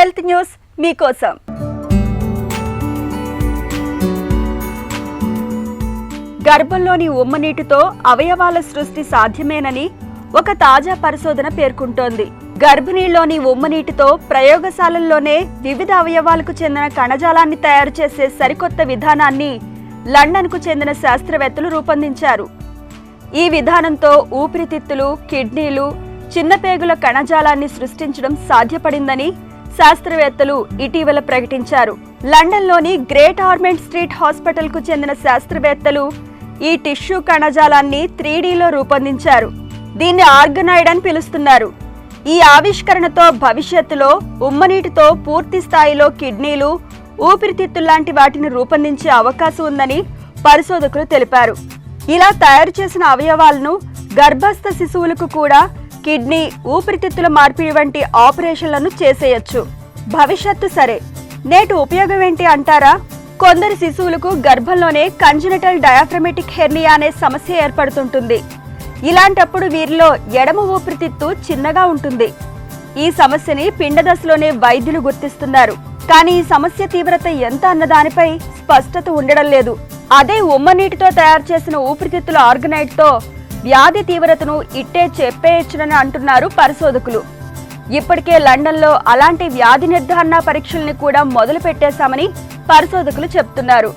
Health news మీకోసం. గర్భంలోని ఉమ్మనీటితో అవయవాల సృష్టి సాధ్యమేనని ఒక తాజా పరిశోధన పేర్కొంటోంది. గర్భిణీలోని ఉమ్మనీటితో ప్రయోగశాలల్లోనే వివిధ అవయవాలకు చెందిన కణజాలాన్ని తయారు చేసే సరికొత్త విధానాన్ని లండన్కు చెందిన శాస్త్రవేత్తలు రూపొందించారు. ఈ విధానంతో ఊపిరితిత్తులు, కిడ్నీలు, చిన్నపేగుల కణజాలాన్ని సృష్టించడం సాధ్యపడిందని శాస్త్రవేత్తలు ఇటీవల ప్రకటించారు. లండన్లోని గ్రేట్ ఆర్మండ్ స్ట్రీట్ హాస్పిటల్కు చెందిన శాస్త్రవేత్తలు ఈ టిష్యూ కణజాలాన్ని 3Dలో రూపొందించారు. దీన్ని ఆర్గనాయిడ్ అని పిలుస్తున్నారు. ఈ ఆవిష్కరణతో భవిష్యత్తులో ఉమ్మనీటితో పూర్తి స్థాయిలో కిడ్నీలు, ఊపిరితిత్తుల్లాంటి వాటిని రూపొందించే అవకాశం ఉందని పరిశోధకులు తెలిపారు. ఇలా తయారు చేసిన అవయవాలను గర్భస్థ శిశువులకు కూడా కిడ్నీ, ఊపిరితిత్తుల మార్పిడి వంటి ఆపరేషన్లను చేసేయచ్చు. భవిష్యత్తు సరే, నేటి ఉపయోగం ఏంటి అంటారా? కొందరు శిశువులకు గర్భంలోనే కంజనిటల్ డయాఫ్రమేటిక్ హెర్నియా అనే సమస్య ఏర్పడుతుంటుంది. ఇలాంటప్పుడు వీరిలో ఎడమ ఊపిరితిత్తు చిన్నగా ఉంటుంది. ఈ సమస్యని పిండ దశలోనే వైద్యులు గుర్తిస్తున్నారు. కానీ ఈ సమస్య తీవ్రత ఎంత అన్న దానిపై స్పష్టత ఉండడం లేదు. అదే ఉమ్మనీటితో తయారు చేసిన ఊపిరితిత్తుల ఆర్గనైడ్తో వ్యాధి తీవ్రతను ఇట్టే చెప్పేయచ్చునని అంటున్నారు పరిశోధకులు. ఇప్పటికే లండన్లో అలాంటి వ్యాధి నిర్ధారణ పరీక్షల్ని కూడా మొదలు పెట్టేశామని పరిశోధకులు చెప్తున్నారు.